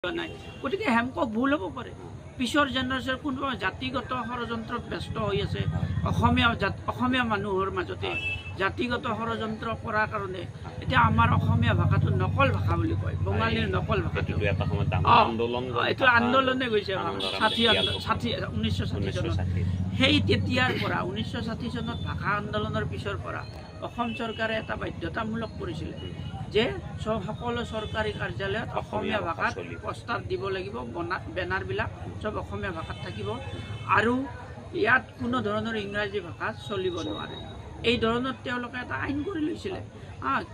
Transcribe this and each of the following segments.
নাই গতিকে হেমক ভুল হ'ব পাৰে পিছৰ জেনেৰেশ্যন কোনোবা জাতিগত ষড়যন্ত্ৰত ব্যস্ত হৈ আছে অসমীয়া মানুহৰ মাজতে জাতিগত ষড়যন্ত্ৰ কৰাৰ কাৰণে এতিয়া আমাৰ অসমীয়া ভাষাটো নকল ভাষা বুলি কয় বঙালীৰ নকল ভাষাটো এইটো আন্দোলনে গৈছে 1960 চনত সেই তেতিয়াৰ পৰা 1960 চনত ভাষা আন্দোলনৰ পিছৰ পৰা অসম চৰকাৰে এটা বাধ্যতামূলক কৰিছিল যে সকলো চৰকাৰী কাৰ্যালয়ত অসমীয়া ভাষাত প্ৰস্তাৱ দিব লাগিব বেনাৰবিলাক সব অসমীয়া ভাষাত থাকিব আৰু ইয়াত কোনো ধৰণৰ ইংৰাজী ভাষা চলিব নোৱাৰে এই ধৰণৰ তেওঁলোকে এটা আইন কৰি লৈছিলে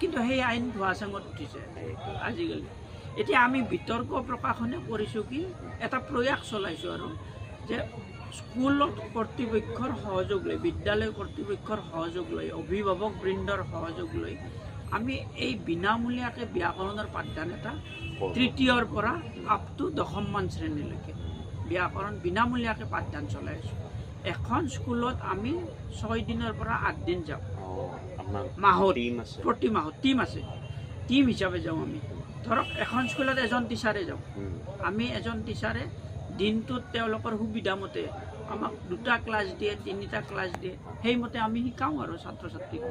কিন্তু সেই আইন ধোঁৱাচাঙত উঠিছে আজিকালি এতিয়া আমি বিতৰ্ক প্ৰকাশনে কৰিছোঁ কি এটা প্ৰয়াস চলাইছোঁ আৰু যে স্কুল কৰ্তৃপক্ষৰ সহযোগ লৈ বিদ্যালয় কৰ্তৃপক্ষৰ সহযোগ লৈ অভিভাৱক বৃন্দৰ সহযোগ লৈ আমি এই বিনামূলীয়াকৈ ব্যাকৰণৰ পাঠদান এটা তৃতীয়ৰ পৰা আপ টু দশমমান শ্ৰেণীলৈকে ব্যাকৰণ বিনামূলীয়াকৈ পাঠদান চলাই আছোঁ এখন স্কুলত আমি 6 দিনৰ পৰা 8 দিন যাওঁ মাহত প্ৰতি মাহত টিম আছে টিম হিচাপে যাওঁ আমি ধৰক এখন স্কুলত এজন টিচাৰে যাওঁ আমি এজন টিচাৰে দিনটোত তেওঁলোকৰ সুবিধা মতে আমাক 2টা ক্লাছ দিয়ে 3টা ক্লাছ দিয়ে সেইমতে আমি শিকাওঁ আৰু ছাত্ৰ ছাত্ৰীক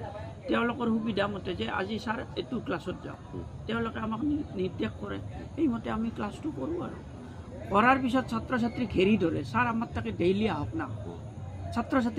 তেওঁলোকৰ সুবিধা মতে যে আজি ছাৰ এইটো ক্লাছত যাওঁ তেওঁলোকে আমাক নিৰ্দেশ কৰে সেইমতে আমি ক্লাছটো কৰোঁ আৰু কৰাৰ পিছত ছাত্ৰ ছাত্ৰীক ঘেৰি ধৰে ছাৰ আমাৰ তাকে ডেইলি আহক না ছাত্ৰ ছাত্ৰী